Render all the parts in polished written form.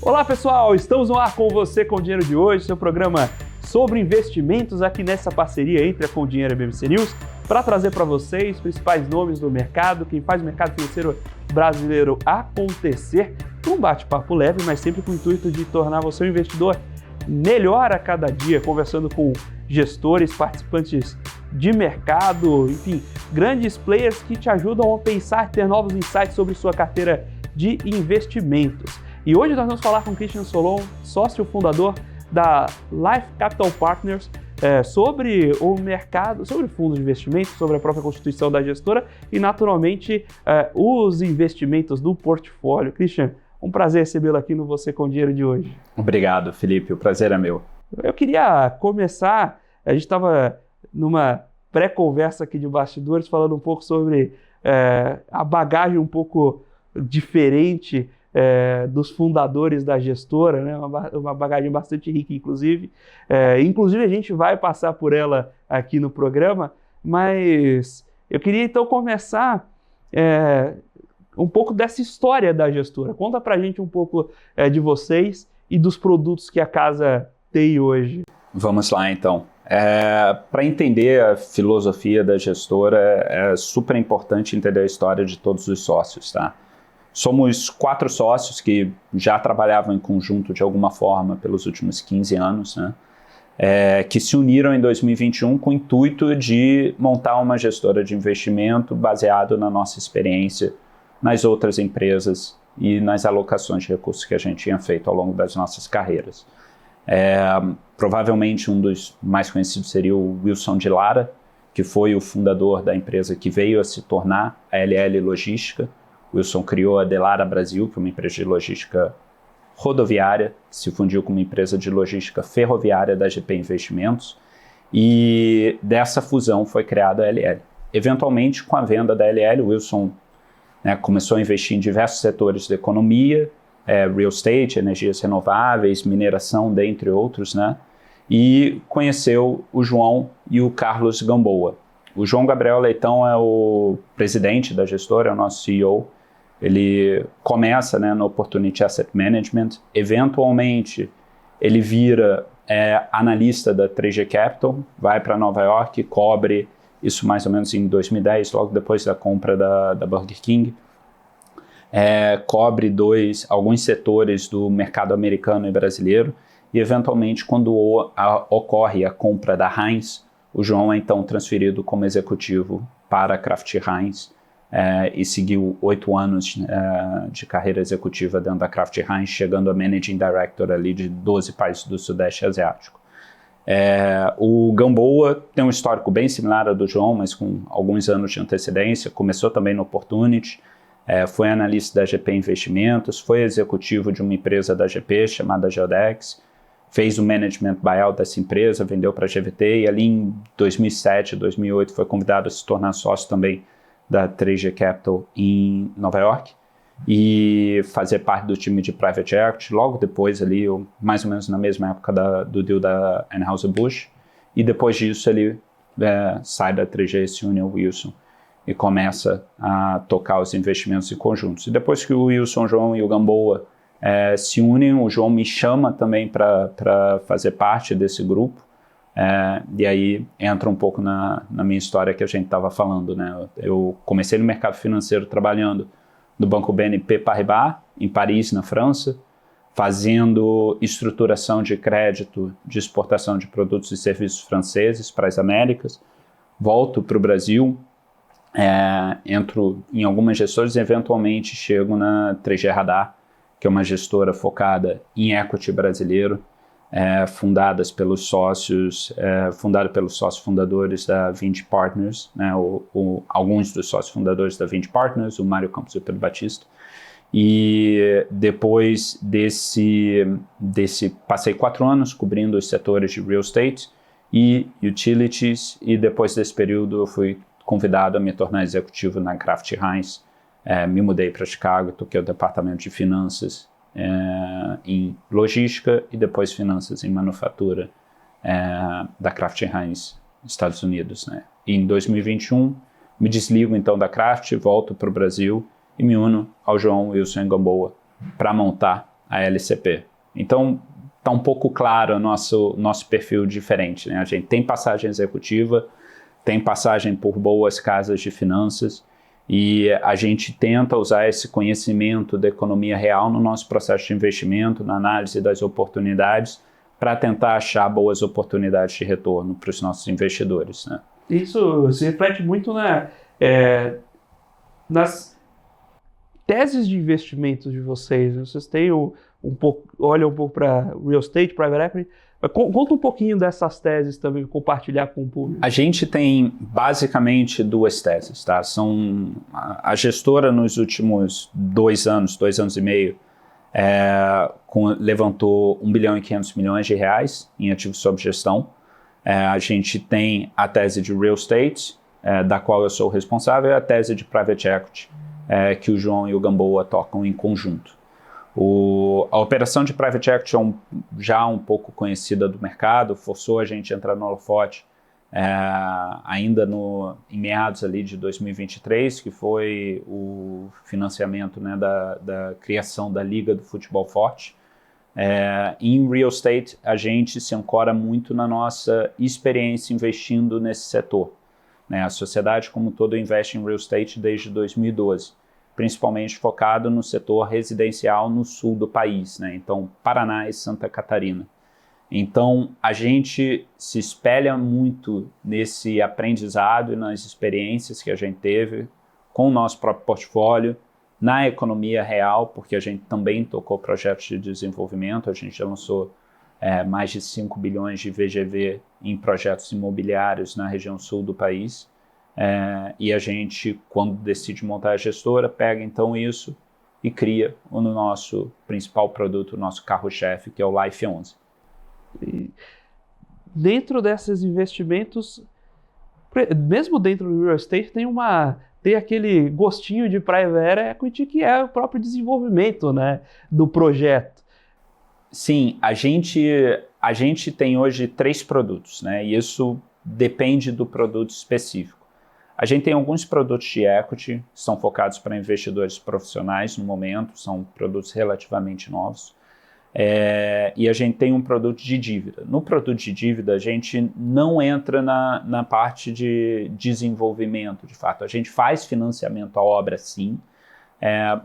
Olá pessoal, estamos no ar com você com o Dinheiro de Hoje, seu programa sobre investimentos aqui nessa parceria entre a Com Dinheiro e a BBC News, para trazer para vocês os principais nomes do mercado, quem faz o mercado financeiro brasileiro acontecer, um bate-papo leve, mas sempre com o intuito de tornar você um investidor melhor a cada dia, conversando com gestores, participantes de mercado, enfim, grandes players que te ajudam a pensar e ter novos insights sobre sua carteira de investimentos. E hoje nós vamos falar com Christian Solon, sócio fundador da Life Capital Partners, sobre o mercado, sobre fundos de investimento, sobre a própria constituição da gestora e, naturalmente, os investimentos do portfólio. Christian, um prazer recebê-lo aqui no Você com Dinheiro de hoje. Obrigado, Felipe. O prazer é meu. Eu queria começar, a gente estava numa pré-conversa aqui de bastidores falando um pouco sobre a bagagem um pouco diferente dos fundadores da gestora, né? Uma bagagem bastante rica, inclusive. Inclusive, a gente vai passar por ela aqui no programa, mas eu queria então começar um pouco dessa história da gestora. Conta pra gente um pouco de vocês e dos produtos que a casa tem hoje. Vamos lá, então. Para entender a filosofia da gestora, é super importante entender a história de todos os sócios, tá? Somos 4 sócios que já trabalhavam em conjunto de alguma forma pelos últimos 15 anos, né? Que se uniram em 2021 com o intuito de montar uma gestora de investimento baseado na nossa experiência nas outras empresas e nas alocações de recursos que a gente tinha feito ao longo das nossas carreiras. Provavelmente um dos mais conhecidos seria o Wilson de Lara, que foi o fundador da empresa que veio a se tornar a LL Logística. Wilson criou a Delara Brasil, que é uma empresa de logística rodoviária, que se fundiu com uma empresa de logística ferroviária da GP Investimentos, e dessa fusão foi criada a LL. Eventualmente, com a venda da LL, o Wilson começou a investir em diversos setores da economia, real estate, energias renováveis, mineração, dentre outros, né? E conheceu o João e o Carlos Gamboa. O João Gabriel Leitão é o presidente da gestora, é o nosso CEO. Ele começa no Opportunity Asset Management, eventualmente ele vira analista da 3G Capital, vai para Nova York, cobre isso mais ou menos em 2010, logo depois da compra da Burger King. Cobre alguns setores do mercado americano e brasileiro, e eventualmente quando ocorre a compra da Heinz, o João é então transferido como executivo para a Kraft Heinz e seguiu 8 anos de carreira executiva dentro da Kraft Heinz, chegando a Managing Director ali de 12 países do Sudeste Asiático. O Gamboa tem um histórico bem similar ao do João, mas com alguns anos de antecedência. Começou também no Opportunity, foi analista da GP Investimentos, foi executivo de uma empresa da GP chamada Geodex, fez o management buyout dessa empresa, vendeu para a GVT e ali em 2007, 2008 foi convidado a se tornar sócio também da 3G Capital em Nova York e fazer parte do time de Private Equity, logo depois ali, mais ou menos na mesma época do deal da Anheuser-Busch, e depois disso ele sai da 3G, se une ao Wilson e começa a tocar os investimentos em conjuntos. E depois que o Wilson, o João e o Gamboa se unem, o João me chama também para fazer parte desse grupo, e aí entra um pouco na minha história que a gente estava falando, né? Eu comecei no mercado financeiro trabalhando no Banco BNP Paribas, em Paris, na França, fazendo estruturação de crédito de exportação de produtos e serviços franceses para as Américas. Volto para o Brasil, entro em algumas gestoras e eventualmente chego na 3G Radar, que é uma gestora focada em equity brasileiro, fundada pelos sócios fundadores da Vinci Partners, né, alguns dos sócios fundadores da Vinci Partners, o Mário Campos e o Pedro Batista. E depois passei 4 anos cobrindo os setores de real estate e utilities, e depois desse período eu fui convidado a me tornar executivo na Kraft Heinz. Me mudei para Chicago, toquei o departamento de finanças em logística e depois finanças em manufatura da Kraft Heinz, Estados Unidos, né? E em 2021 me desligo então da Kraft, volto para o Brasil e me uno ao João Wilson Gamboa para montar a LCP. Então, está um pouco claro o nosso perfil diferente, né? A gente tem passagem executiva, tem passagem por boas casas de finanças e a gente tenta usar esse conhecimento da economia real no nosso processo de investimento, na análise das oportunidades, para tentar achar boas oportunidades de retorno para os nossos investidores, né? Isso se reflete muito nas teses de investimentos de vocês. Vocês têm olham um pouco para real estate, private equity. Conta um pouquinho dessas teses também, compartilhar com o público. A gente tem basicamente duas teses, tá? A gestora nos últimos 2 anos e meio, levantou 1 bilhão e 500 milhões de reais em ativos sob gestão. A gente tem a tese de real estate, da qual eu sou responsável, e a tese de private equity, que o João e o Gamboa tocam em conjunto. A operação de private equity é já um pouco conhecida do mercado, forçou a gente a entrar no holofote ainda em meados ali de 2023, que foi o financiamento, né, da criação da Liga do Futebol Forte. Em real estate, a gente se ancora muito na nossa experiência investindo nesse setor, né? A sociedade como um todo investe em real estate desde 2012, principalmente focado no setor residencial no sul do país, né? Então, Paraná e Santa Catarina. Então, a gente se espelha muito nesse aprendizado e nas experiências que a gente teve com o nosso próprio portfólio, na economia real, porque a gente também tocou projetos de desenvolvimento, a gente já lançou mais de 5 bilhões de VGV em projetos imobiliários na região sul do país. E a gente, quando decide montar a gestora, pega então isso e cria o nosso principal produto, o nosso carro-chefe, que é o Life 11. E dentro desses investimentos, mesmo dentro do real estate, tem aquele gostinho de private equity que é o próprio desenvolvimento, né, do projeto. Sim, a gente tem hoje 3 produtos, né, e isso depende do produto específico. A gente tem alguns produtos de equity, que são focados para investidores profissionais no momento, são produtos relativamente novos. E a gente tem um produto de dívida. No produto de dívida, a gente não entra na parte de desenvolvimento, de fato. A gente faz financiamento à obra, sim,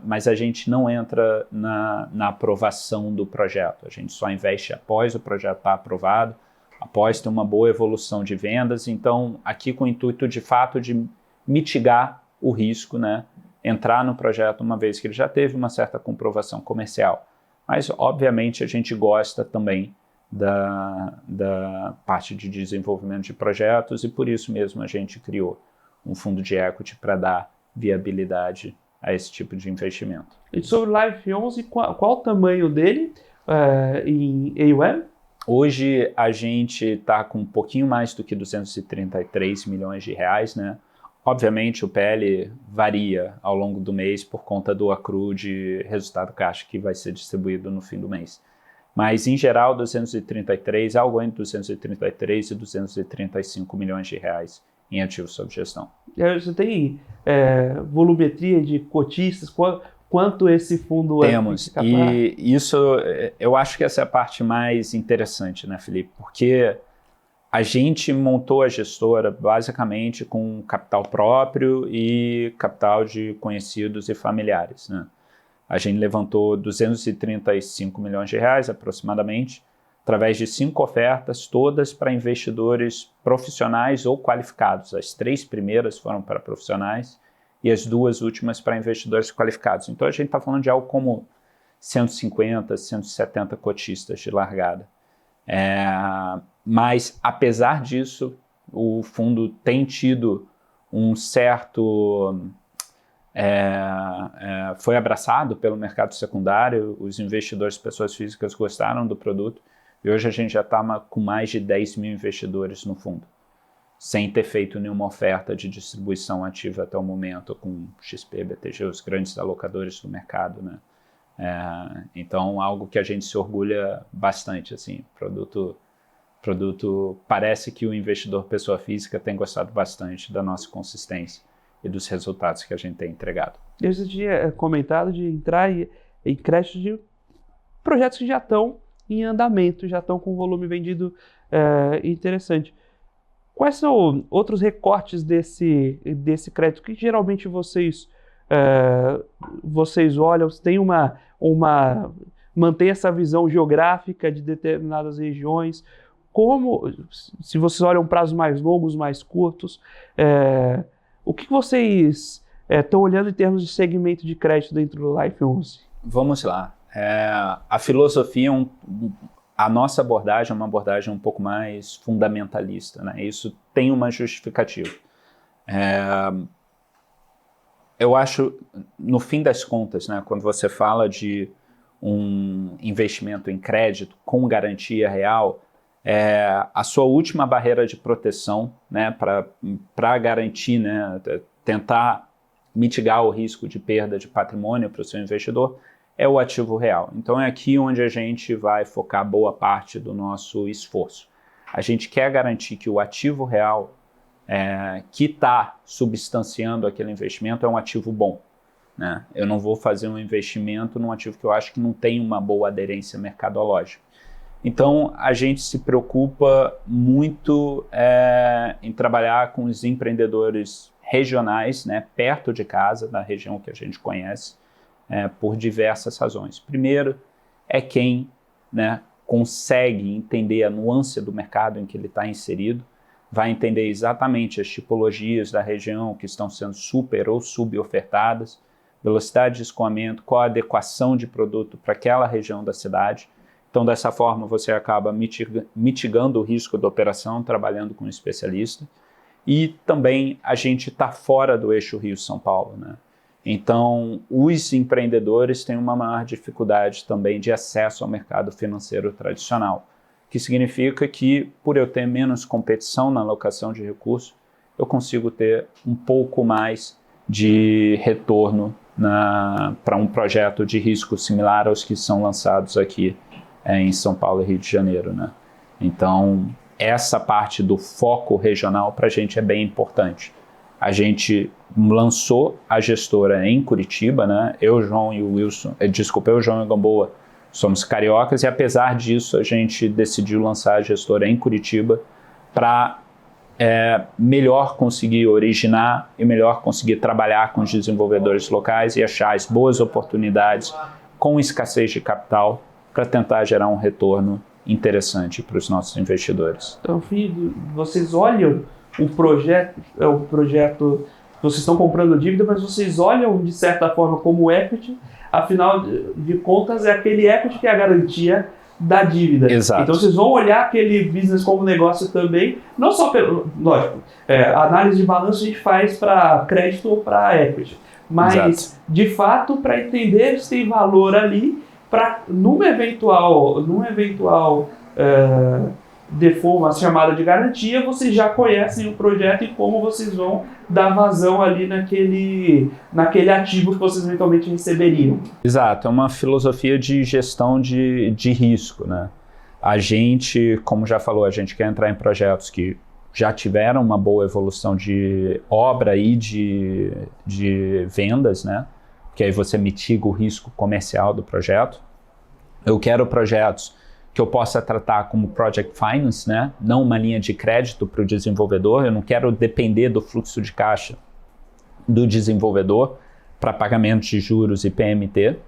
mas a gente não entra na aprovação do projeto. A gente só investe após o projeto estar aprovado, após ter uma boa evolução de vendas. Então, aqui com o intuito, de fato, de mitigar o risco, né? Entrar no projeto uma vez que ele já teve uma certa comprovação comercial. Mas, obviamente, a gente gosta também da parte de desenvolvimento de projetos e, por isso mesmo, a gente criou um fundo de equity para dar viabilidade a esse tipo de investimento. E sobre o Life 11, qual o tamanho dele em AUM? Hoje, a gente está com um pouquinho mais do que 233 milhões de reais, né? Obviamente, o PL varia ao longo do mês por conta do accrual de resultado caixa que vai ser distribuído no fim do mês. Mas, em geral, 233, algo entre 233 e 235 milhões de reais em ativos sob gestão. Você tem volumetria de cotistas? Quanto esse fundo Temos, e isso, eu acho que essa é a parte mais interessante, né, Felipe? Porque a gente montou a gestora basicamente com capital próprio e capital de conhecidos e familiares, né? A gente levantou 235 milhões de reais aproximadamente, através de 5 ofertas, todas para investidores profissionais ou qualificados. As 3 primeiras foram para profissionais e as 2 últimas para investidores qualificados. Então a gente está falando de algo como 150, 170 cotistas de largada. Mas, apesar disso, o fundo tem tido um certo... foi abraçado pelo mercado secundário, os investidores, pessoas físicas, gostaram do produto e hoje a gente já está com mais de 10 mil investidores no fundo, sem ter feito nenhuma oferta de distribuição ativa até o momento com XP, BTG, os grandes alocadores do mercado, né? Então, algo que a gente se orgulha bastante, assim, produto parece que o investidor pessoa física tem gostado bastante da nossa consistência e dos resultados que a gente tem entregado. Você tinha comentado de entrar em crédito de projetos que já estão em andamento, já estão com volume vendido interessante. Quais são outros recortes desse crédito que geralmente vocês olham? Tem mantém essa visão geográfica de determinadas regiões? Se vocês olham prazos mais longos, mais curtos, o que vocês estão olhando em termos de segmento de crédito dentro do Life 11? Vamos lá. A filosofia, a nossa abordagem é uma abordagem um pouco mais fundamentalista, né? Isso tem uma justificativa. Eu acho, no fim das contas, né, quando você fala de um investimento em crédito com garantia real, a sua última barreira de proteção, né, para garantir, né, tentar mitigar o risco de perda de patrimônio para o seu investidor, é o ativo real. Então é aqui onde a gente vai focar boa parte do nosso esforço. A gente quer garantir que o ativo real que está substanciando aquele investimento é um ativo bom, né? Eu não vou fazer um investimento num ativo que eu acho que não tem uma boa aderência mercadológica. Então, a gente se preocupa muito em trabalhar com os empreendedores regionais, né, perto de casa, da região que a gente conhece, por diversas razões. Primeiro, é quem, né, consegue entender a nuance do mercado em que ele está inserido, vai entender exatamente as tipologias da região que estão sendo super ou subofertadas, velocidade de escoamento, qual a adequação de produto para aquela região da cidade. Então, dessa forma, você acaba mitigando o risco da operação, trabalhando com um especialista. E também a gente está fora do eixo Rio-São Paulo, né? Então, os empreendedores têm uma maior dificuldade também de acesso ao mercado financeiro tradicional, que significa que, por eu ter menos competição na alocação de recursos, eu consigo ter um pouco mais de retorno para um projeto de risco similar aos que são lançados aqui em São Paulo e Rio de Janeiro, né? Então, essa parte do foco regional para a gente é bem importante. A gente lançou a gestora em Curitiba, né? Eu, João e o Gamboa somos cariocas e, apesar disso, a gente decidiu lançar a gestora em Curitiba para melhor conseguir originar e melhor conseguir trabalhar com os desenvolvedores locais e achar as boas oportunidades com escassez de capital para tentar gerar um retorno interessante para os nossos investidores. Então, filho, vocês olham o projeto, vocês estão comprando dívida, mas vocês olham de certa forma como equity, afinal de contas é aquele equity que é a garantia da dívida. Exato. Então vocês vão olhar aquele business como negócio também, não só lógico, análise de balanço a gente faz para crédito ou para equity, mas Exato. De fato para entender se tem valor ali, para numa eventual default, uma chamada de garantia, vocês já conhecem o projeto e como vocês vão dar vazão ali naquele ativo que vocês eventualmente receberiam. Exato, é uma filosofia de gestão de risco, né? A gente, como já falou, a gente quer entrar em projetos que já tiveram uma boa evolução de obra e de vendas, né? Que aí você mitiga o risco comercial do projeto. Eu quero projetos que eu possa tratar como project finance, né? Não uma linha de crédito para o desenvolvedor. Eu não quero depender do fluxo de caixa do desenvolvedor para pagamento de juros e PMT.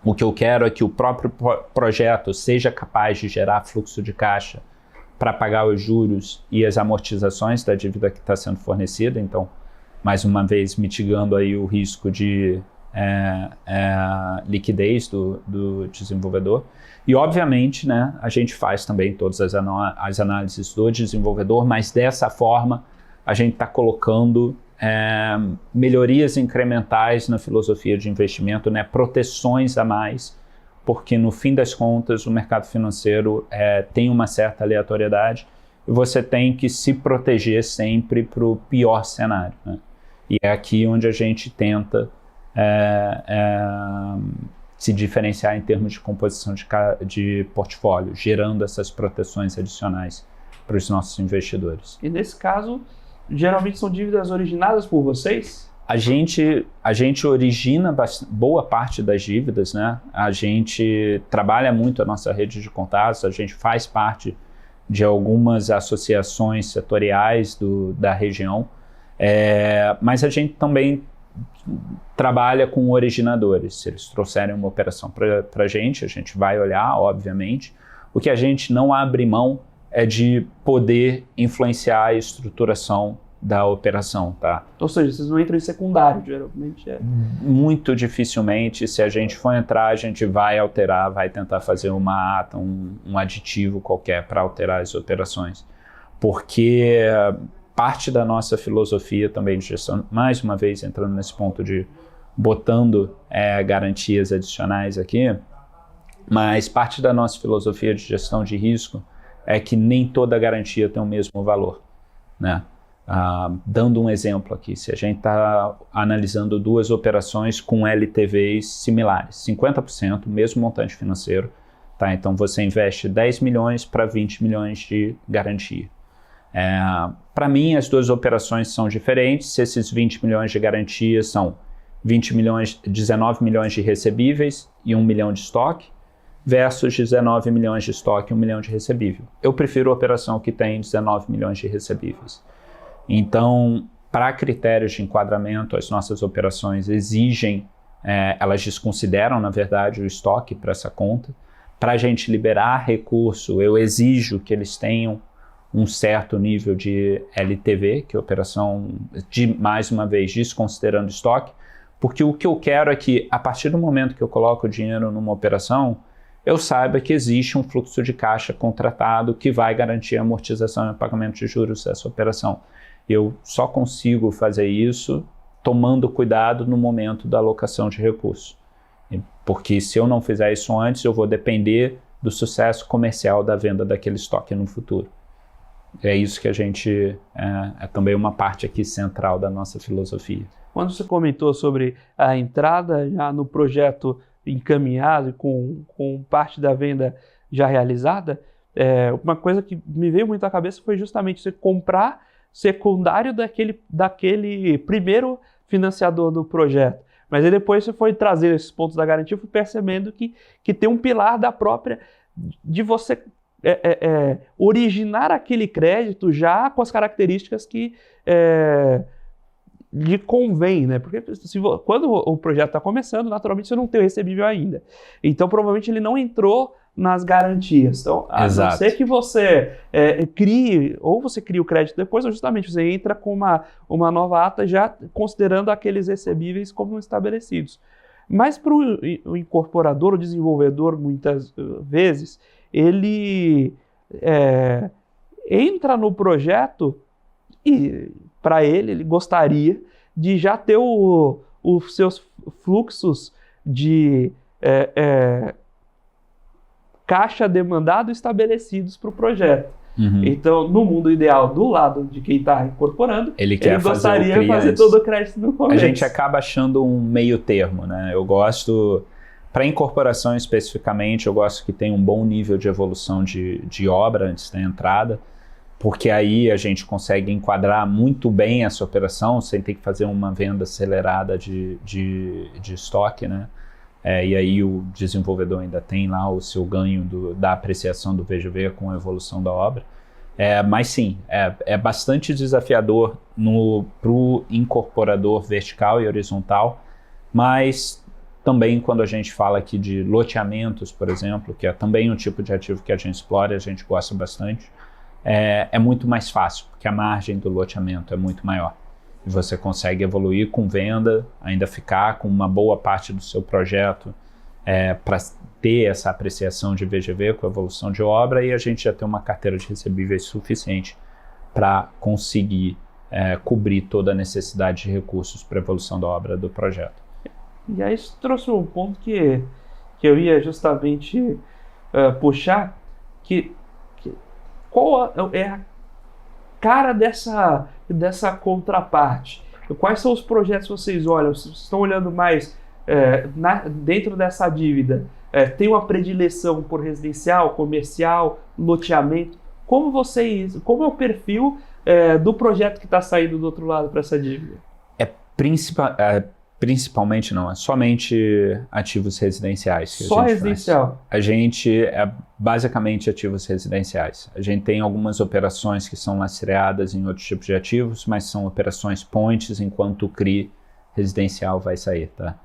O que eu quero é que o próprio projeto seja capaz de gerar fluxo de caixa para pagar os juros e as amortizações da dívida que está sendo fornecida. Então, mais uma vez, mitigando aí o risco de liquidez do desenvolvedor. E, obviamente, né, a gente faz também todas as análises do desenvolvedor, mas dessa forma a gente está colocando melhorias incrementais na filosofia de investimento, né, proteções a mais, porque no fim das contas o mercado financeiro tem uma certa aleatoriedade e você tem que se proteger sempre para o pior cenário, né? E é aqui onde a gente tenta se diferenciar em termos de composição de portfólio, gerando essas proteções adicionais para os nossos investidores. E nesse caso, geralmente são dívidas originadas por vocês? A gente origina boa parte das dívidas, né? A gente trabalha muito a nossa rede de contatos, a gente faz parte de algumas associações setoriais da região, mas a gente também trabalha com originadores. Se eles trouxerem uma operação para a gente vai olhar, obviamente. O que a gente não abre mão é de poder influenciar a estruturação da operação, tá? Ou seja, vocês não entram em secundário, geralmente Muito dificilmente. Se a gente for entrar, a gente vai alterar, vai tentar fazer uma ata, um aditivo qualquer para alterar as operações. Porque parte da nossa filosofia também de gestão, mais uma vez entrando nesse ponto de botando garantias adicionais aqui, mas parte da nossa filosofia de gestão de risco é que nem toda garantia tem o mesmo valor, né? Dando um exemplo aqui, se a gente está analisando duas operações com LTVs similares, 50%, mesmo montante financeiro, tá? Então você investe 10 milhões para 20 milhões de garantia. Para mim, as duas operações são diferentes. Se esses 20 milhões de garantia são 19 milhões de recebíveis e 1 milhão de estoque, versus 19 milhões de estoque e 1 milhão de recebível. Eu prefiro a operação que tem 19 milhões de recebíveis. Então, para critérios de enquadramento, as nossas operações exigem, elas desconsideram, na verdade, o estoque para essa conta. Para a gente liberar recurso, eu exijo que eles tenham um certo nível de LTV, que é a operação, mais uma vez, desconsiderando estoque, porque o que eu quero é que, a partir do momento que eu coloco o dinheiro numa operação, eu saiba que existe um fluxo de caixa contratado que vai garantir a amortização e o pagamento de juros dessa operação. Eu só consigo fazer isso tomando cuidado no momento da alocação de recursos. Porque se eu não fizer isso antes, eu vou depender do sucesso comercial da venda daquele estoque no futuro. É isso que a gente... é também uma parte aqui central da nossa filosofia. Quando você comentou sobre a entrada já no projeto encaminhado, com parte da venda já realizada, uma coisa que me veio muito à cabeça foi justamente você comprar secundário daquele primeiro financiador do projeto. Mas aí depois você foi trazer esses pontos da garantia, foi percebendo que tem um pilar da própria, de você originar aquele crédito já com as características que lhe convém, né? Porque quando o projeto está começando, naturalmente você não tem o recebível ainda. Então provavelmente ele não entrou nas garantias. Então, a não ser que você crie, ou você cria o crédito depois, ou justamente você entra com uma nova ata já considerando aqueles recebíveis como estabelecidos. Mas para o incorporador, o desenvolvedor, muitas vezes, ele entra no projeto e, para ele gostaria de já ter os seus fluxos de caixa demandado estabelecidos para o projeto. Uhum. Então, no mundo ideal, do lado de quem está incorporando, ele gostaria de fazer todo o crédito no começo. A gente acaba achando um meio termo, né? Eu gosto, para incorporação especificamente, eu gosto que tenha um bom nível de evolução de obra antes da entrada, porque aí a gente consegue enquadrar muito bem essa operação sem ter que fazer uma venda acelerada de estoque, né? E aí o desenvolvedor ainda tem lá o seu ganho da apreciação do VGV com a evolução da obra. Mas sim, é bastante desafiador para o incorporador vertical e horizontal, mas também quando a gente fala aqui de loteamentos, por exemplo, que é também um tipo de ativo que a gente explora e a gente gosta bastante, é muito mais fácil, porque a margem do loteamento é muito maior. E você consegue evoluir com venda, ainda ficar com uma boa parte do seu projeto para ter essa apreciação de VGV com a evolução de obra, e a gente já tem uma carteira de recebíveis suficiente para conseguir cobrir toda a necessidade de recursos para a evolução da obra do projeto. E aí isso trouxe um ponto que eu ia justamente puxar, qual é a cara dessa contraparte? Quais são os projetos que vocês olham? Vocês estão olhando mais dentro dessa dívida? Tem uma predileção por residencial, comercial, loteamento? Como é o perfil do projeto que está saindo do outro lado para essa dívida? Principalmente não, é somente ativos residenciais. Só residencial? A gente é basicamente ativos residenciais. A gente tem algumas operações que são lastreadas em outros tipos de ativos, mas são operações pontes, enquanto o CRI residencial vai sair, tá?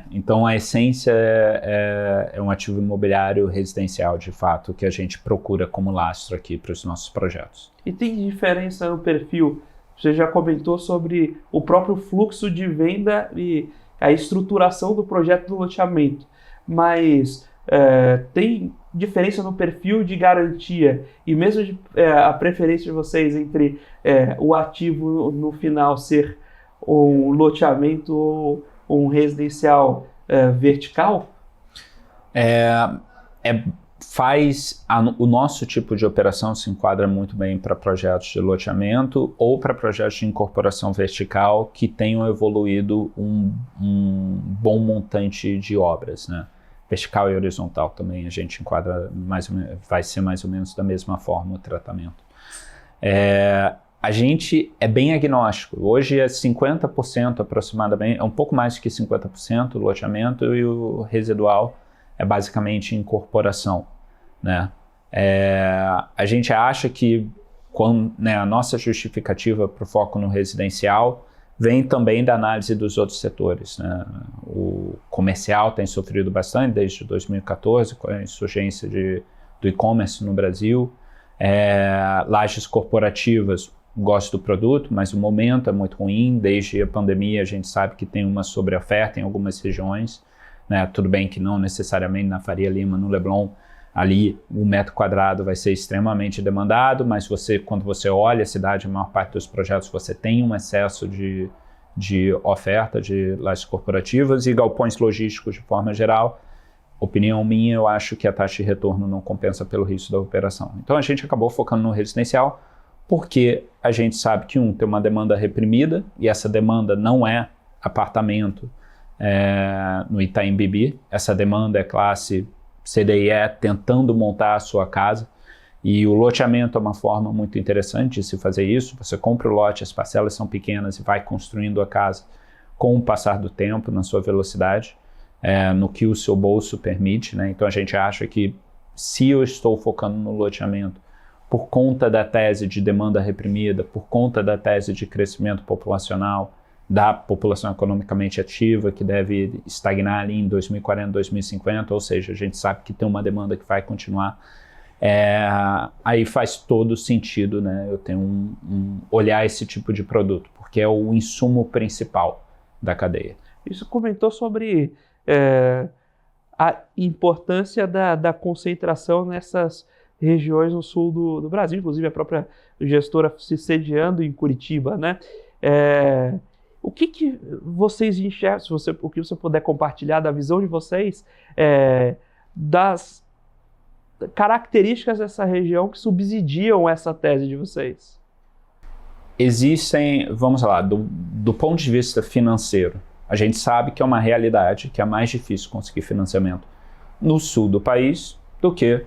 Então a essência é um ativo imobiliário residencial, de fato, que a gente procura como lastro aqui para os nossos projetos. E tem diferença no perfil? Você já comentou sobre o próprio fluxo de venda e a estruturação do projeto do loteamento, mas tem diferença no perfil de garantia e mesmo a preferência de vocês entre o ativo no final ser um loteamento ou um residencial vertical? O nosso tipo de operação se enquadra muito bem para projetos de loteamento ou para projetos de incorporação vertical que tenham evoluído um bom montante de obras, né? Vertical e horizontal também a gente enquadra vai ser mais ou menos da mesma forma o tratamento. A gente é bem agnóstico. Hoje é 50% aproximadamente, é um pouco mais que 50% o loteamento e o residual é basicamente incorporação, né? A gente acha que a nossa justificativa para o foco no residencial vem também da análise dos outros setores, né? O comercial tem sofrido bastante desde 2014 com a insurgência do e-commerce no Brasil. Lajes corporativas, gosto do produto, mas o momento é muito ruim. Desde a pandemia a gente sabe que tem uma sobreoferta em algumas regiões, né? Tudo bem que não necessariamente na Faria Lima, no Leblon, ali o metro quadrado vai ser extremamente demandado, mas quando você olha a cidade, a maior parte dos projetos, você tem um excesso de oferta de lajes corporativas e galpões logísticos de forma geral. Opinião minha, eu acho que a taxa de retorno não compensa pelo risco da operação. Então a gente acabou focando no residencial porque a gente sabe que tem uma demanda reprimida e essa demanda não é apartamento no Itaim Bibi, essa demanda é classe CDE tentando montar a sua casa e o loteamento é uma forma muito interessante de se fazer isso. Você compra o lote, as parcelas são pequenas e vai construindo a casa com o passar do tempo, na sua velocidade, no que o seu bolso permite, né? Então a gente acha que se eu estou focando no loteamento por conta da tese de demanda reprimida, por conta da tese de crescimento populacional, da população economicamente ativa, que deve estagnar ali em 2040, 2050, ou seja, a gente sabe que tem uma demanda que vai continuar, aí faz todo sentido, né? Eu tenho olhar esse tipo de produto, porque é o insumo principal da cadeia. Isso comentou sobre a importância da concentração nessas regiões no sul do Brasil, inclusive a própria gestora se sediando em Curitiba, né? O que vocês enxergam, o que você puder compartilhar da visão de vocês, das características dessa região que subsidiam essa tese de vocês? Existem, vamos lá, do ponto de vista financeiro, a gente sabe que é uma realidade que é mais difícil conseguir financiamento no sul do país do que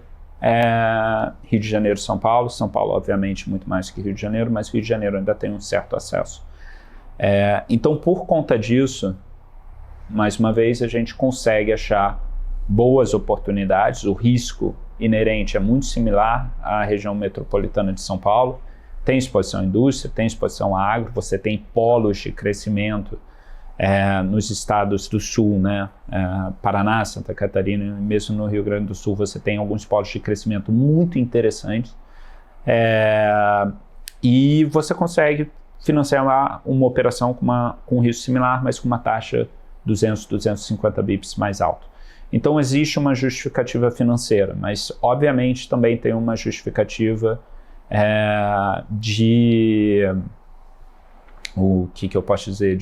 Rio de Janeiro, São Paulo. São Paulo, obviamente, muito mais que Rio de Janeiro, mas Rio de Janeiro ainda tem um certo acesso. Então, por conta disso, mais uma vez, a gente consegue achar boas oportunidades. O risco inerente é muito similar à região metropolitana de São Paulo. Tem exposição à indústria, tem exposição à agro, você tem polos de crescimento nos estados do sul, né? Paraná, Santa Catarina, mesmo no Rio Grande do Sul, você tem alguns polos de crescimento muito interessantes. E você consegue financiar uma operação com um risco similar, mas com uma taxa 250 bips mais alto. Então existe uma justificativa financeira, mas obviamente também tem uma justificativa o que eu posso dizer,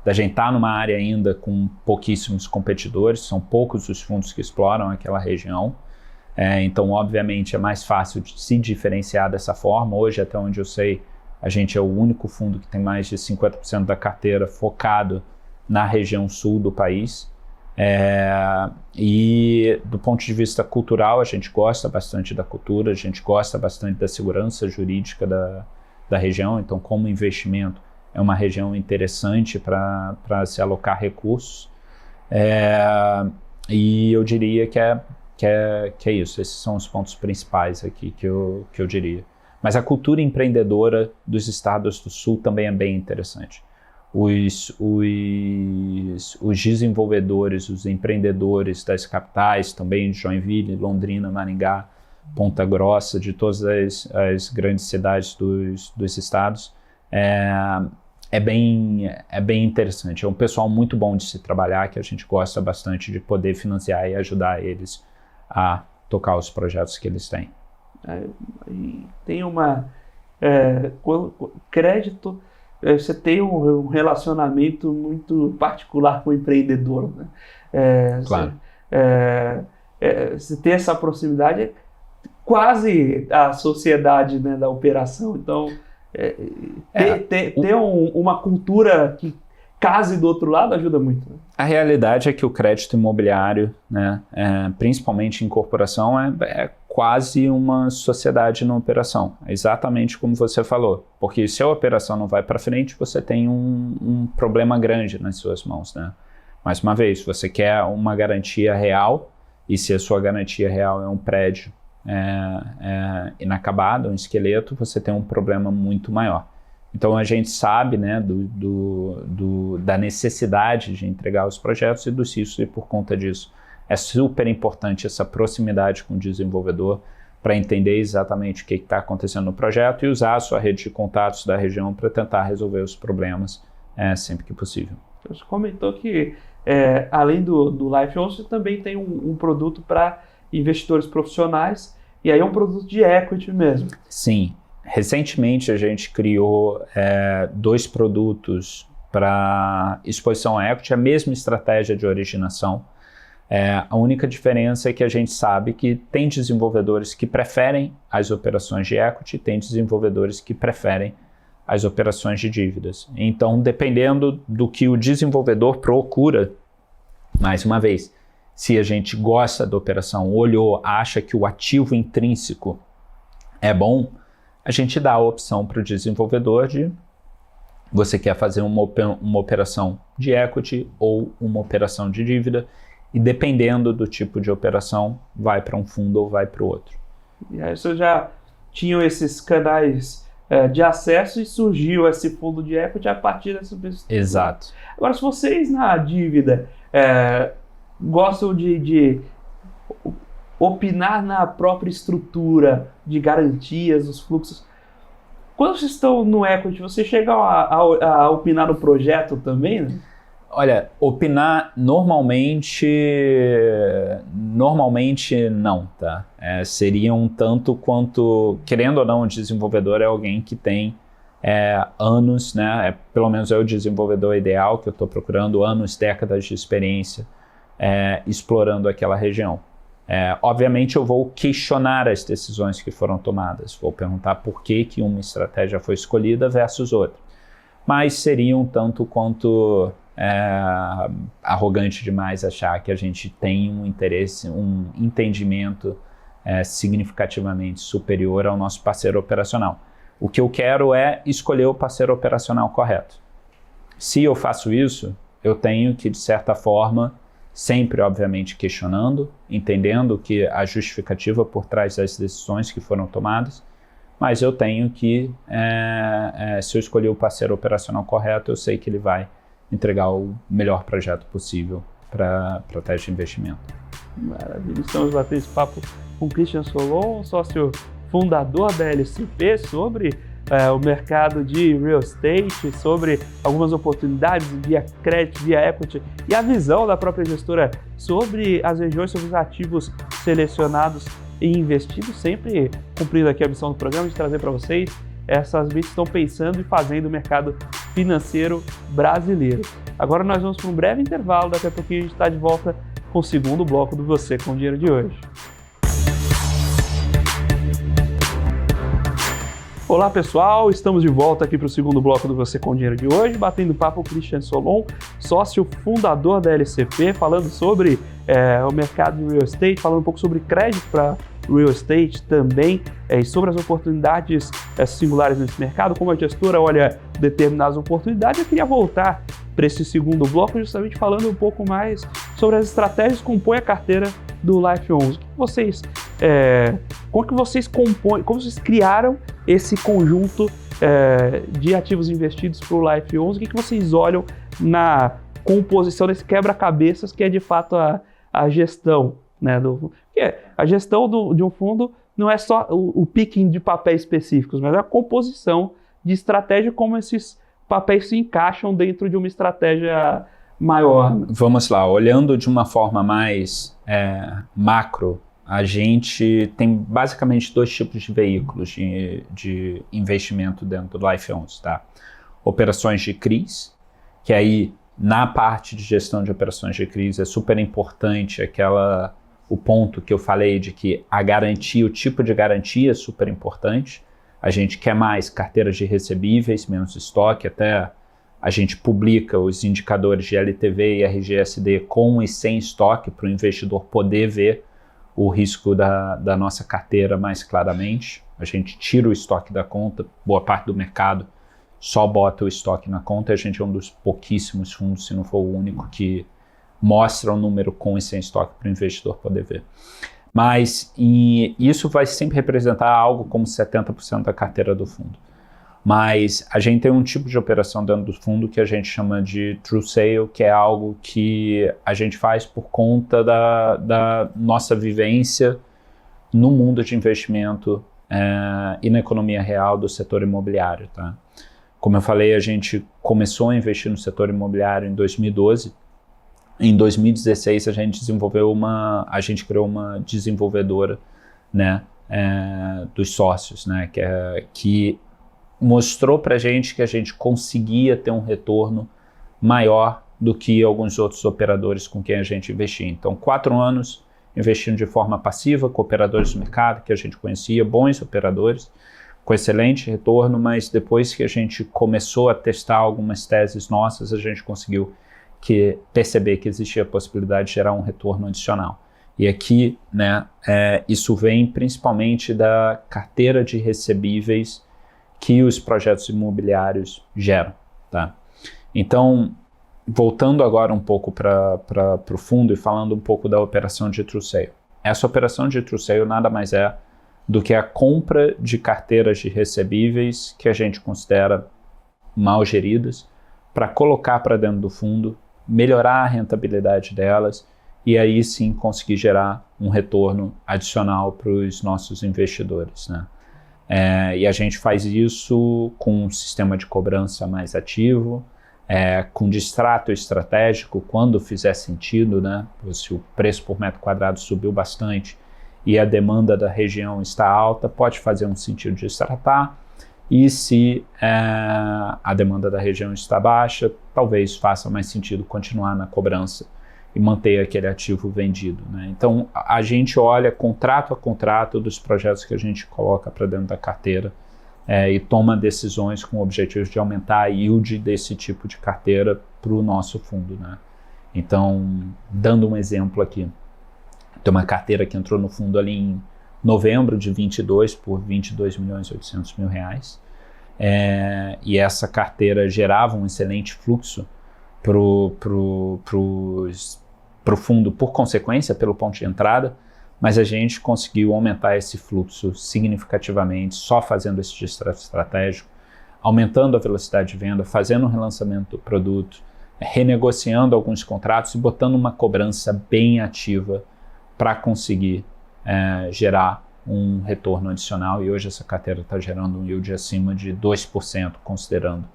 da gente estar numa área ainda com pouquíssimos competidores, são poucos os fundos que exploram aquela região. Então obviamente é mais fácil de se diferenciar dessa forma. Hoje, até onde eu sei, a gente é o único fundo que tem mais de 50% da carteira focado na região sul do país. E do ponto de vista cultural, a gente gosta bastante da cultura, a gente gosta bastante da segurança jurídica da região. Então, como investimento, uma região interessante para se alocar recursos. E eu diria que é isso. Esses são os pontos principais aqui que eu diria. Mas a cultura empreendedora dos estados do Sul também é bem interessante. Os desenvolvedores, os empreendedores das capitais, também de Joinville, Londrina, Maringá, Ponta Grossa, de todas as grandes cidades dos estados, é bem interessante. É um pessoal muito bom de se trabalhar, que a gente gosta bastante de poder financiar e ajudar eles a tocar os projetos que eles têm. Tem crédito, você tem um relacionamento muito particular com o empreendedor, né? Claro. Você tem essa proximidade, quase a sociedade, né, da operação. Então, ter uma cultura que case do outro lado ajuda muito, né? A realidade é que o crédito imobiliário, né, principalmente em corporação, é quase uma sociedade na operação. Exatamente como você falou. Porque se a operação não vai para frente, você tem um problema grande nas suas mãos, né? Mais uma vez, você quer uma garantia real, e se a sua garantia real é um prédio inacabado, um esqueleto, você tem um problema muito maior. Então a gente sabe, né, da necessidade de entregar os projetos e dos riscos, e por conta disso é super importante essa proximidade com o desenvolvedor para entender exatamente o que está acontecendo no projeto e usar a sua rede de contatos da região para tentar resolver os problemas sempre que possível. Você comentou que além do Life On, você também tem um produto para investidores profissionais, e aí é um produto de equity mesmo. Sim. Recentemente a gente criou 2 produtos para exposição a equity, a mesma estratégia de originação. A única diferença é que a gente sabe que tem desenvolvedores que preferem as operações de equity, tem desenvolvedores que preferem as operações de dívidas. Então, dependendo do que o desenvolvedor procura, mais uma vez, se a gente gosta da operação, olhou, acha que o ativo intrínseco é bom, a gente dá a opção para o desenvolvedor de você quer fazer uma operação de equity ou uma operação de dívida, e dependendo do tipo de operação, vai para um fundo ou vai para o outro. E aí vocês já tinham esses canais de acesso e surgiu esse fundo de equity a partir dessa pessoa. Exato. Agora, se vocês na dívida gostam de opinar na própria estrutura de garantias, os fluxos, quando vocês estão no equity, vocês chegam a opinar no projeto também, né? Olha, opinar normalmente não, tá? Seria um tanto quanto, querendo ou não, o desenvolvedor é alguém que tem anos, né? Pelo menos é o desenvolvedor ideal que eu estou procurando, anos, décadas de experiência explorando aquela região. Obviamente eu vou questionar as decisões que foram tomadas, vou perguntar por que uma estratégia foi escolhida versus outra, mas seria um tanto quanto arrogante demais achar que a gente tem um interesse, um entendimento significativamente superior ao nosso parceiro operacional. O que eu quero é escolher o parceiro operacional correto. Se eu faço isso, eu tenho que, de certa forma, sempre, obviamente, questionando, entendendo que a justificativa por trás das decisões que foram tomadas, mas eu tenho que, se eu escolher o parceiro operacional correto, eu sei que ele vai entregar o melhor projeto possível para a tese de investimento. Maravilha, estamos batendo esse papo com o Christian Solon, sócio fundador da LCP, sobre o mercado de real estate, sobre algumas oportunidades via crédito, via equity, e a visão da própria gestora sobre as regiões, sobre os ativos selecionados e investidos, sempre cumprindo aqui a missão do programa de trazer para vocês essas mentes que estão pensando e fazendo o mercado financeiro brasileiro. Agora nós vamos para um breve intervalo, daqui a pouquinho a gente está de volta com o segundo bloco do Você com Dinheiro de hoje. Olá pessoal, estamos de volta aqui para o segundo bloco do Você com Dinheiro de hoje, batendo papo com o Christian Solon, sócio fundador da LCP, falando sobre o mercado de real estate, falando um pouco sobre crédito para real estate também, e sobre as oportunidades singulares nesse mercado, como a gestora olha determinadas oportunidades. Eu queria voltar para esse segundo bloco justamente falando um pouco mais sobre as estratégias que compõem a carteira do Life 11. Como que vocês compõem, como vocês criaram esse conjunto de ativos investidos para o Life 11? O que vocês olham na composição desse quebra-cabeças que é de fato a gestão, né, a gestão de um fundo não é só o picking de papéis específicos, mas a composição de estratégia, como esses papéis se encaixam dentro de uma estratégia maior. Vamos lá, olhando de uma forma mais macro, a gente tem basicamente 2 tipos de veículos de investimento dentro do Life 11, tá? Operações de CRIs, que aí na parte de gestão de operações de CRIs é super importante o ponto que eu falei de que a garantia, o tipo de garantia é super importante. A gente quer mais carteiras de recebíveis, menos estoque, até a gente publica os indicadores de LTV e RGSD com e sem estoque para o investidor poder ver o risco da nossa carteira mais claramente. A gente tira o estoque da conta, boa parte do mercado só bota o estoque na conta. A gente é um dos pouquíssimos fundos, se não for o único, que mostra o número com e sem estoque para o investidor poder ver. Mas isso vai sempre representar algo como 70% da carteira do fundo. Mas a gente tem um tipo de operação dentro do fundo que a gente chama de true sale, que é algo que a gente faz por conta da nossa vivência no mundo de investimento e na economia real do setor imobiliário, tá? Como eu falei, a gente começou a investir no setor imobiliário em 2012. Em 2016 a gente criou uma desenvolvedora, né, dos sócios, né, que mostrou para a gente que a gente conseguia ter um retorno maior do que alguns outros operadores com quem a gente investia. Então, 4 anos investindo de forma passiva com operadores do mercado que a gente conhecia, bons operadores, com excelente retorno, mas depois que a gente começou a testar algumas teses nossas, a gente conseguiu perceber que existia a possibilidade de gerar um retorno adicional. E aqui, né, isso vem principalmente da carteira de recebíveis que os projetos imobiliários geram, tá? Então, voltando agora um pouco para o fundo e falando um pouco da operação de true sale. Essa operação de true sale nada mais é do que a compra de carteiras de recebíveis que a gente considera mal geridas para colocar para dentro do fundo, melhorar a rentabilidade delas e aí sim conseguir gerar um retorno adicional para os nossos investidores, né? E a gente faz isso com um sistema de cobrança mais ativo, com distrato estratégico quando fizer sentido, né? Se o preço por metro quadrado subiu bastante e a demanda da região está alta, pode fazer um sentido de distratar. E se a demanda da região está baixa, talvez faça mais sentido continuar na cobrança e manter aquele ativo vendido, né? Então, a gente olha contrato a contrato dos projetos que a gente coloca para dentro da carteira e toma decisões com o objetivo de aumentar a yield desse tipo de carteira para o nosso fundo, né? Então, dando um exemplo aqui, tem uma carteira que entrou no fundo ali em novembro de 22 por R$22.800.000. E essa carteira gerava um excelente fluxo pro fundo, por consequência, pelo ponto de entrada, mas a gente conseguiu aumentar esse fluxo significativamente só fazendo esse distrato estratégico, aumentando a velocidade de venda, fazendo um relançamento do produto, renegociando alguns contratos e botando uma cobrança bem ativa para conseguir gerar um retorno adicional, e hoje essa carteira está gerando um yield acima de 2%, considerando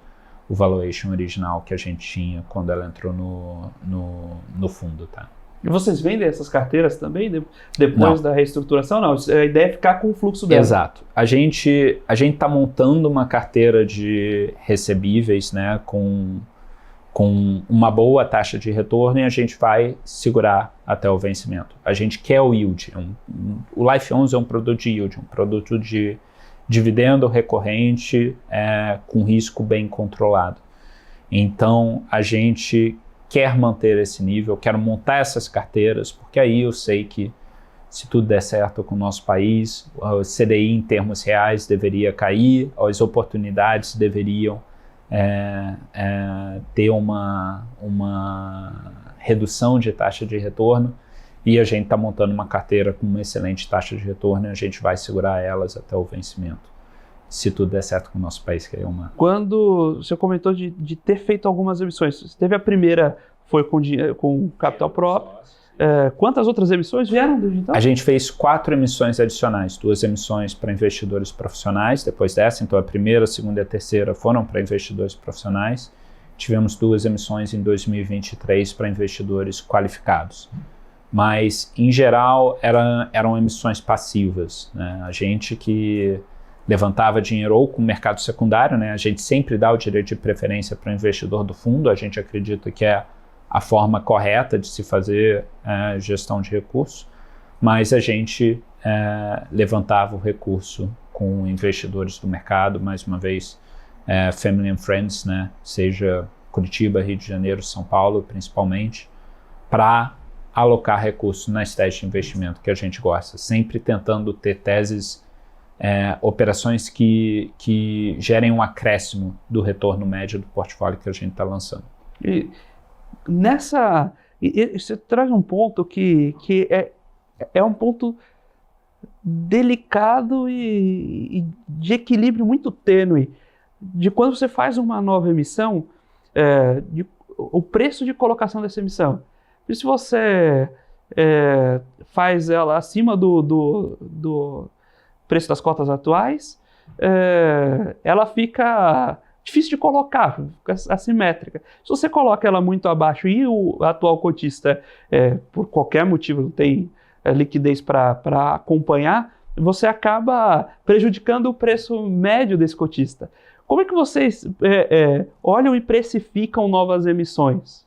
o valuation original que a gente tinha quando ela entrou no fundo, tá? E vocês vendem essas carteiras também depois da reestruturação? Não, a ideia é ficar com o fluxo dela. Exato. A gente está montando uma carteira de recebíveis, né, com uma boa taxa de retorno, e a gente vai segurar até o vencimento. A gente quer o yield. O Life 11 é um produto de yield, um produto de dividendo recorrente com risco bem controlado. Então, a gente quer manter esse nível, quero montar essas carteiras, porque aí eu sei que se tudo der certo com o nosso país, o CDI em termos reais deveria cair, as oportunidades deveriam ter uma redução de taxa de retorno, e a gente está montando uma carteira com uma excelente taxa de retorno e a gente vai segurar elas até o vencimento, se tudo der certo com o nosso país, que é uma... Quando você comentou de ter feito algumas emissões, você teve a primeira, foi com capital próprio, quantas outras emissões vieram desde então? A gente fez 4 emissões adicionais, 2 emissões para investidores profissionais, depois dessa, então a primeira, a segunda e a terceira foram para investidores profissionais. Tivemos 2 emissões em 2023 para investidores qualificados. Mas, em geral, eram emissões passivas, né? A gente que levantava dinheiro ou com o mercado secundário, né? A gente sempre dá o direito de preferência para o investidor do fundo, a gente acredita que é a forma correta de se fazer gestão de recursos, mas a gente levantava o recurso com investidores do mercado, mais uma vez, Family and Friends, né? Seja Curitiba, Rio de Janeiro, São Paulo, principalmente, para alocar recursos nas teses de investimento que a gente gosta, sempre tentando ter teses, operações que gerem um acréscimo do retorno médio do portfólio que a gente está lançando. E você traz um ponto que é um ponto delicado e de equilíbrio muito tênue, de quando você faz uma nova emissão, o preço de colocação dessa emissão. E se você faz ela acima do preço das cotas atuais, ela fica difícil de colocar, fica assimétrica. Se você coloca ela muito abaixo e o atual cotista, por qualquer motivo, não tem liquidez para acompanhar, você acaba prejudicando o preço médio desse cotista. Como é que vocês olham e precificam novas emissões?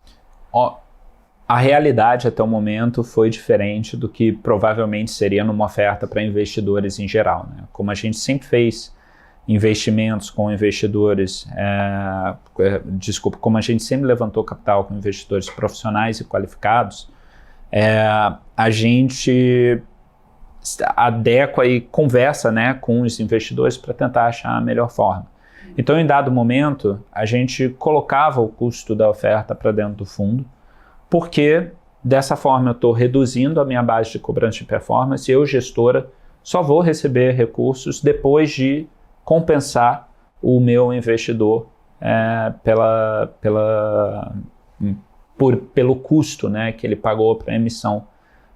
A realidade até o momento foi diferente do que provavelmente seria numa oferta para investidores em geral, né? Como a gente sempre fez investimentos com investidores, como a gente sempre levantou capital com investidores profissionais e qualificados, a gente adequa e conversa, né, com os investidores para tentar achar a melhor forma. Então, em dado momento, a gente colocava o custo da oferta para dentro do fundo, porque dessa forma eu estou reduzindo a minha base de cobrança de performance e eu, gestora, só vou receber recursos depois de compensar o meu investidor pelo custo, né, que ele pagou para a emissão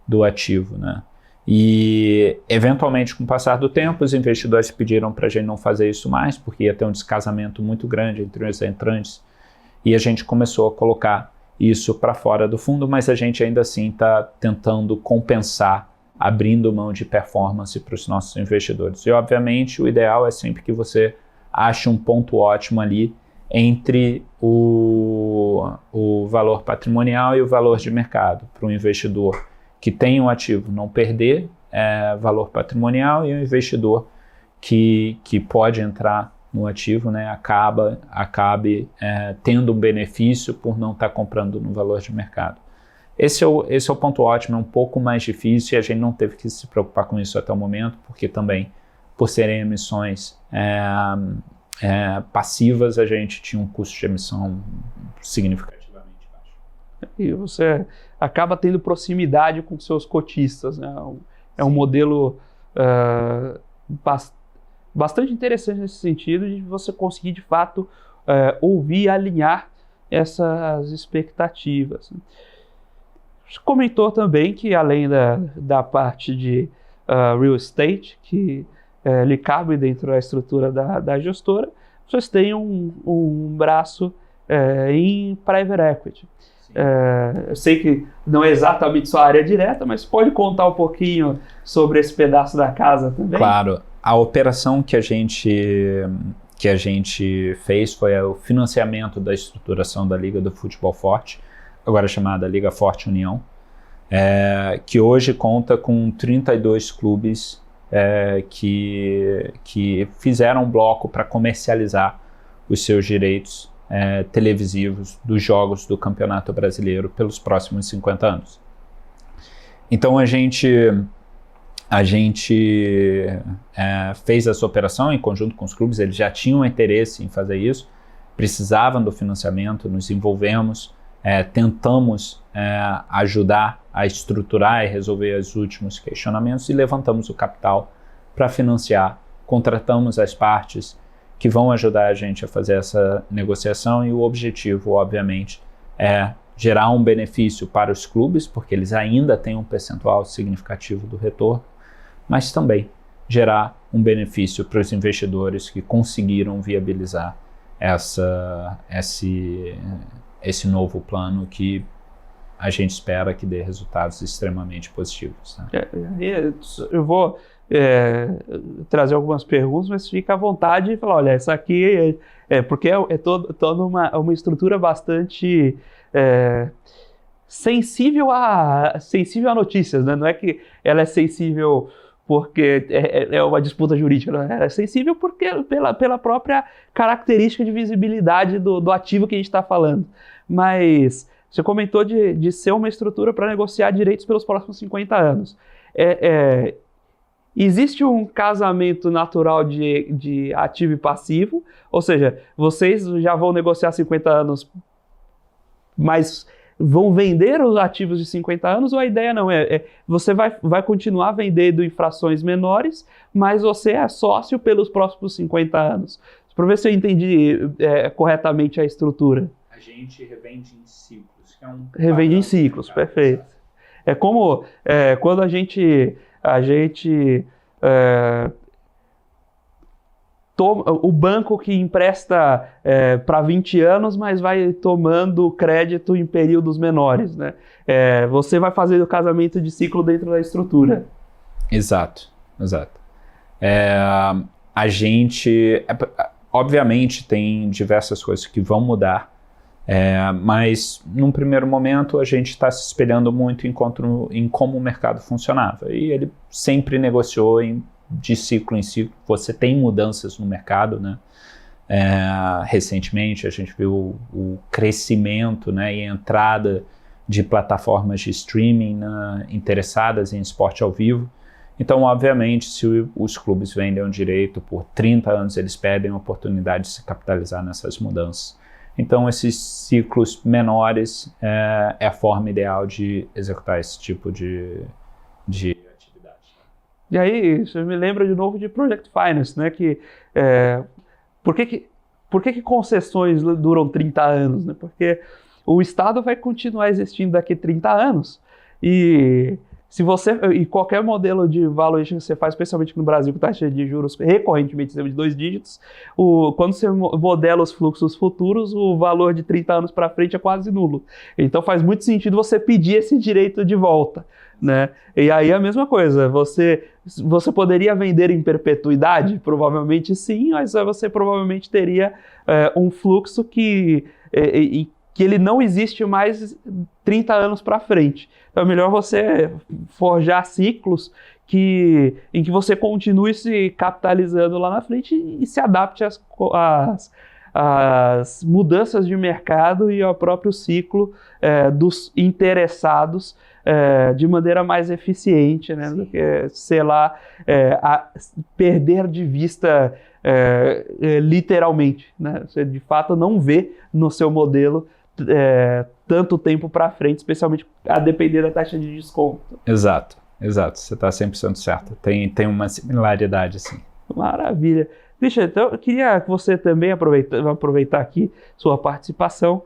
do ativo, né? E, eventualmente, com o passar do tempo, os investidores pediram para a gente não fazer isso mais, porque ia ter um descasamento muito grande entre os entrantes, e a gente começou a colocar isso para fora do fundo, mas a gente ainda assim está tentando compensar, abrindo mão de performance para os nossos investidores. E, obviamente, o ideal é sempre que você ache um ponto ótimo ali entre o valor patrimonial e o valor de mercado, para o investidor que tem um ativo não perder valor patrimonial e o investidor que pode entrar no ativo, né, acabe tendo um benefício por não estar comprando no valor de mercado. Esse é o ponto ótimo, é um pouco mais difícil e a gente não teve que se preocupar com isso até o momento, porque também, por serem emissões passivas, a gente tinha um custo de emissão significativamente baixo. E você acaba tendo proximidade com seus cotistas, né? É um modelo bastante interessante nesse sentido, de você conseguir, de fato, ouvir e alinhar essas expectativas. Você comentou também que, além da parte de real estate, que lhe cabe dentro da estrutura da gestora, vocês têm um braço em private equity. Eu sei que não é exatamente sua área direta, mas pode contar um pouquinho sobre esse pedaço da casa também? Claro. A operação que a gente fez foi o financiamento da estruturação da Liga do Futebol Forte, agora chamada Liga Forte União, que hoje conta com 32 clubes que fizeram um bloco para comercializar os seus direitos televisivos dos jogos do Campeonato Brasileiro pelos próximos 50 anos. Então a gente a gente fez essa operação em conjunto com os clubes, eles já tinham interesse em fazer isso, precisavam do financiamento, nos envolvemos, tentamos ajudar a estruturar e resolver os últimos questionamentos e levantamos o capital para financiar, contratamos as partes que vão ajudar a gente a fazer essa negociação e o objetivo, obviamente, é gerar um benefício para os clubes, porque eles ainda têm um percentual significativo do retorno, mas também gerar um benefício para os investidores que conseguiram viabilizar esse novo plano que a gente espera que dê resultados extremamente positivos. Né? Eu vou trazer algumas perguntas, mas fica à vontade e falar, olha, isso aqui porque é toda uma estrutura bastante sensível a notícias, né? Não é que ela é sensível porque é uma disputa jurídica, não é? Ela é sensível pela própria característica de visibilidade do ativo que a gente está falando. Mas você comentou de ser uma estrutura para negociar direitos pelos próximos 50 anos. Existe um casamento natural de ativo e passivo, ou seja, vocês já vão negociar 50 anos, mas vão vender os ativos de 50 anos, ou a ideia não você vai continuar vendendo em frações menores, mas você é sócio pelos próximos 50 anos. Para ver se eu entendi corretamente a estrutura. A gente revende em ciclos. Revende em ciclos, perfeito. É como quando a gente o banco que empresta para 20 anos, mas vai tomando crédito em períodos menores, né? Você vai fazer o casamento de ciclo dentro da estrutura. Exato. A gente, obviamente, tem diversas coisas que vão mudar, mas num primeiro momento a gente está se espelhando muito em como o mercado funcionava. E ele sempre negociou de ciclo em ciclo. Você tem mudanças no mercado, né? Recentemente a gente viu o crescimento, né, e a entrada de plataformas de streaming, né, interessadas em esporte ao vivo. Então, obviamente, se os clubes vendem o direito por 30 anos, eles perdem a oportunidade de se capitalizar nessas mudanças. Então, esses ciclos menores é a forma ideal de executar esse tipo de atividade. E aí, isso me lembra de novo de Project Finance, né? Por que concessões duram 30 anos? Né? Porque o Estado vai continuar existindo daqui a 30 anos. E qualquer modelo de valuation que você faz, especialmente no Brasil, com taxa de juros recorrentemente de 2 dígitos, quando você modela os fluxos futuros, o valor de 30 anos para frente é quase nulo. Então faz muito sentido você pedir esse direito de volta, né? E aí a mesma coisa, você poderia vender em perpetuidade? Provavelmente sim, mas você provavelmente teria um fluxo que ele não existe mais 30 anos para frente. Então é melhor você forjar ciclos em que você continue se capitalizando lá na frente e se adapte às mudanças de mercado e ao próprio ciclo dos interessados de maneira mais eficiente, né, do que, sei lá, perder de vista literalmente, né? Você de fato não vê no seu modelo tanto tempo para frente, especialmente a depender da taxa de desconto. Exato, você está 100% certo. Tem uma similaridade, sim. Maravilha. Christian, então eu queria que você também aproveitar aqui sua participação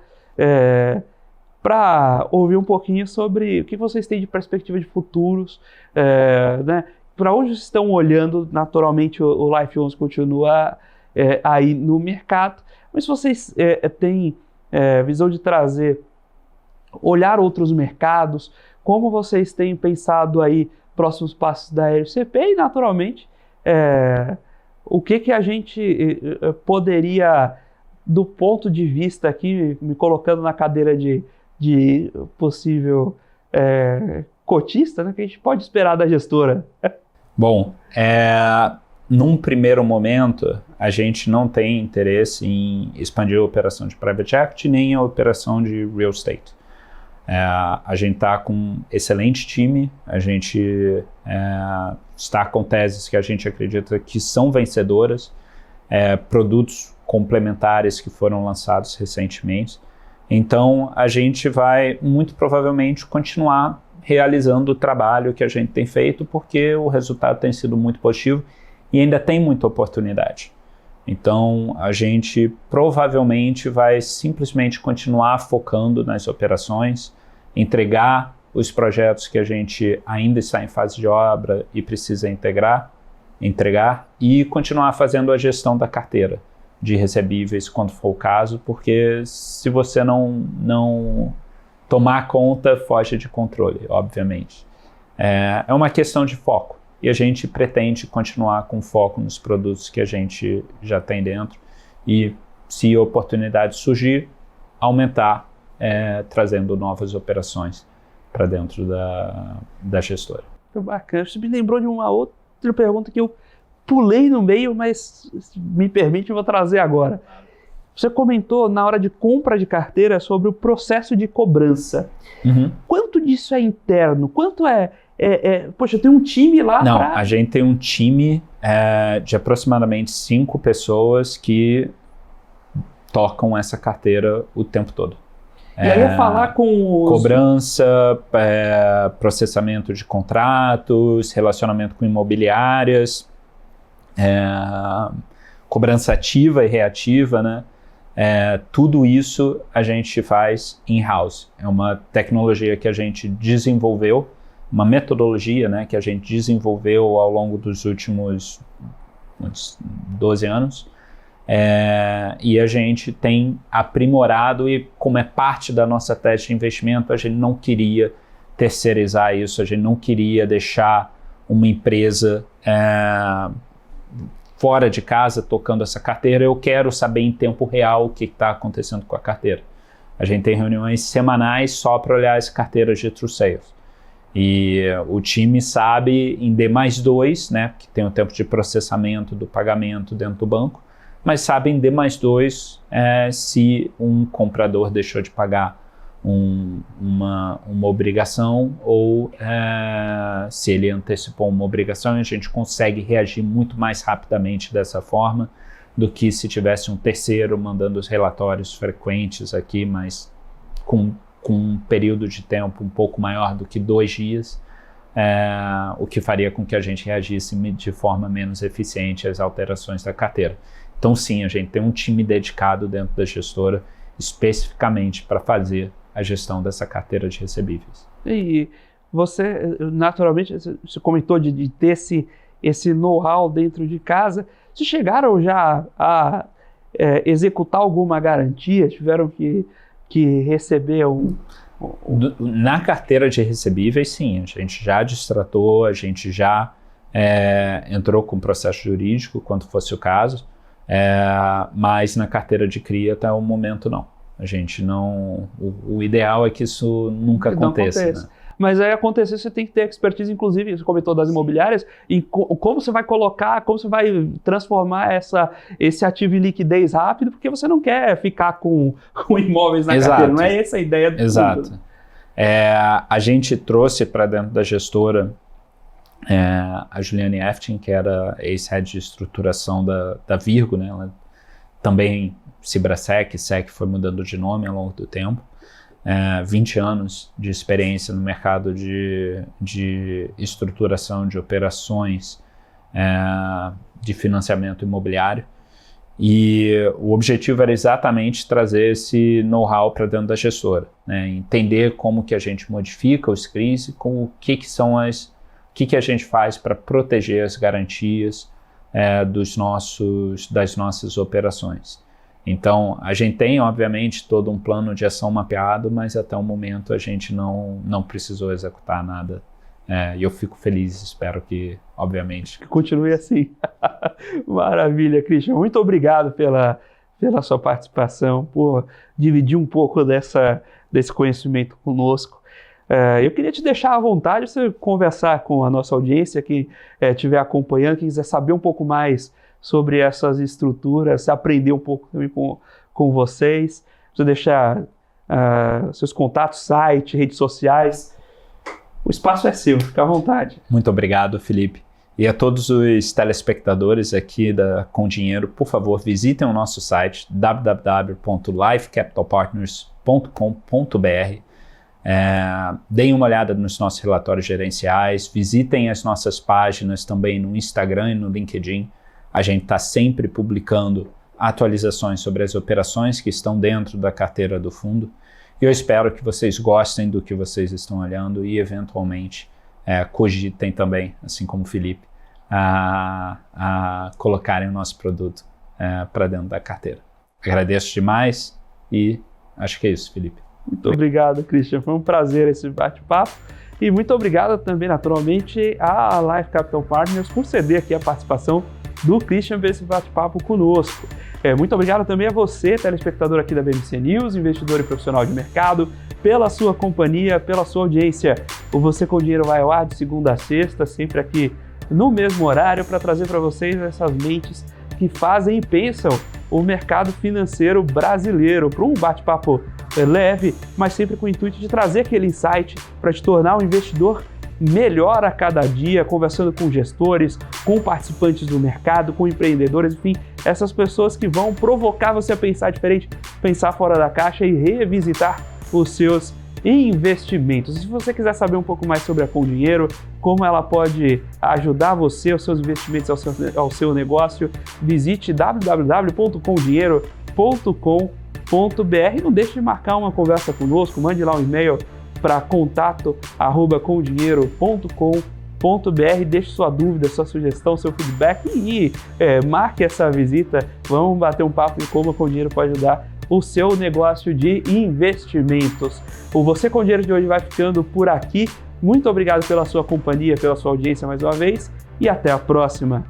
para ouvir um pouquinho sobre o que vocês têm de perspectiva de futuros, né? Para onde vocês estão olhando. Naturalmente o Life 11 continua aí no mercado, mas se vocês têm visão de olhar outros mercados, como vocês têm pensado aí próximos passos da LCP e, naturalmente, o que a gente poderia, do ponto de vista aqui, me colocando na cadeira de possível cotista, né, que a gente pode esperar da gestora? Bom, num primeiro momento, a gente não tem interesse em expandir a operação de Private Equity nem a operação de Real Estate. A gente está com um excelente time, a gente está com teses que a gente acredita que são vencedoras, produtos complementares que foram lançados recentemente. Então, a gente vai muito provavelmente continuar realizando o trabalho que a gente tem feito, porque o resultado tem sido muito positivo e ainda tem muita oportunidade. Então, a gente provavelmente vai simplesmente continuar focando nas operações, entregar os projetos que a gente ainda está em fase de obra e precisa entregar e continuar fazendo a gestão da carteira de recebíveis quando for o caso, porque se você não tomar conta, foge de controle, obviamente. É uma questão de foco. E a gente pretende continuar com foco nos produtos que a gente já tem dentro e, se a oportunidade surgir, aumentar, trazendo novas operações para dentro da gestora. Muito bacana. Você me lembrou de uma outra pergunta que eu pulei no meio, mas se me permite, eu vou trazer agora. Você comentou na hora de compra de carteira sobre o processo de cobrança. Uhum. Quanto disso é interno? Quanto poxa, tem um time lá? Não, a gente tem um time de aproximadamente 5 pessoas que tocam essa carteira o tempo todo. E aí é falar com os... Cobrança, processamento de contratos, relacionamento com imobiliárias, cobrança ativa e reativa, né? Tudo isso a gente faz in-house. É uma tecnologia que a gente desenvolveu, uma metodologia, né, que a gente desenvolveu ao longo dos últimos 12 anos, e a gente tem aprimorado, e como é parte da nossa tese de investimento, a gente não queria terceirizar isso, a gente não queria deixar uma empresa fora de casa tocando essa carteira. Eu quero saber em tempo real o que está acontecendo com a carteira. A gente tem reuniões semanais só para olhar as carteiras de True Sales. E o time sabe em D+2, né, que tem o tempo de processamento do pagamento dentro do banco, mas sabe em D+2 se um comprador deixou de pagar uma obrigação ou se ele antecipou uma obrigação. E a gente consegue reagir muito mais rapidamente dessa forma do que se tivesse um terceiro mandando os relatórios frequentes aqui, mas com um período de tempo um pouco maior do que 2 dias, o que faria com que a gente reagisse de forma menos eficiente às alterações da carteira. Então sim, a gente tem um time dedicado dentro da gestora especificamente para fazer a gestão dessa carteira de recebíveis. E você, naturalmente, você comentou de ter esse know-how dentro de casa. Vocês chegaram já a executar alguma garantia? Tiveram que receber Na carteira de recebíveis, sim. A gente já destratou, a gente já entrou com processo jurídico, quando fosse o caso, mas na carteira de CRI até o momento não. A gente não... O ideal é que isso nunca aconteça. Né? Mas aí acontecer, você tem que ter expertise, inclusive, você comentou das imobiliárias, em como você vai colocar, como você vai transformar esse ativo em liquidez rápido, porque você não quer ficar com imóveis na carteira, não é essa a ideia do Exato. Fundo. A gente trouxe para dentro da gestora a Juliane Eftin, que era ex-head de estruturação da Virgo, né? Ela também Cibrasec, SEC foi mudando de nome ao longo do tempo. 20 anos de experiência no mercado de estruturação de operações de financiamento imobiliário. E o objetivo era exatamente trazer esse know-how para dentro da gestora, né? Entender como que a gente modifica os CRIs, o que a gente faz para proteger as garantias das nossas operações. Então, a gente tem, obviamente, todo um plano de ação mapeado, mas até o momento a gente não precisou executar nada. E eu fico feliz, espero que, obviamente... Que continue assim. Maravilha, Christian. Muito obrigado pela sua participação, por dividir um pouco desse conhecimento conosco. Eu queria te deixar à vontade, você conversar com a nossa audiência, quem estiver acompanhando, quem quiser saber um pouco mais sobre essas estruturas, aprender um pouco também com vocês. Você deixar seus contatos, site, redes sociais. O espaço é seu, fica à vontade. Muito obrigado, Felipe. E a todos os telespectadores aqui da Com Dinheiro, por favor, visitem o nosso site www.lifecapitalpartners.com.br. Deem uma olhada nos nossos relatórios gerenciais, visitem as nossas páginas também no Instagram e no LinkedIn. A gente está sempre publicando atualizações sobre as operações que estão dentro da carteira do fundo. E eu espero que vocês gostem do que vocês estão olhando e, eventualmente, cogitem também, assim como o Felipe, a colocarem o nosso produto para dentro da carteira. Agradeço demais e acho que é isso, Felipe. Muito obrigado, Christian. Foi um prazer esse bate-papo. E muito obrigado também, naturalmente, à Life Capital Partners por ceder aqui a participação do Christian para esse bate-papo conosco. Muito obrigado também a você, telespectador aqui da BMC News, investidor e profissional de mercado, pela sua companhia, pela sua audiência. O Você com Dinheiro vai ao ar de segunda a sexta, sempre aqui no mesmo horário, para trazer para vocês essas mentes que fazem e pensam o mercado financeiro brasileiro para um bate-papo leve, mas sempre com o intuito de trazer aquele insight para te tornar um investidor melhor a cada dia, conversando com gestores, com participantes do mercado, com empreendedores, enfim, essas pessoas que vão provocar você a pensar diferente, pensar fora da caixa e revisitar os seus investimentos. Se você quiser saber um pouco mais sobre a Com Dinheiro, como ela pode ajudar você, os seus investimentos ao seu negócio, visite www.comdinheiro.com.br. Não deixe de marcar uma conversa conosco, mande lá um e-mail para contato@comdinheiro.com.br, deixe sua dúvida, sua sugestão, seu feedback e marque essa visita. Vamos bater um papo em como a Com Dinheiro pode ajudar o seu negócio de investimentos. O Você com Dinheiro de hoje vai ficando por aqui. Muito obrigado pela sua companhia, pela sua audiência mais uma vez e até a próxima.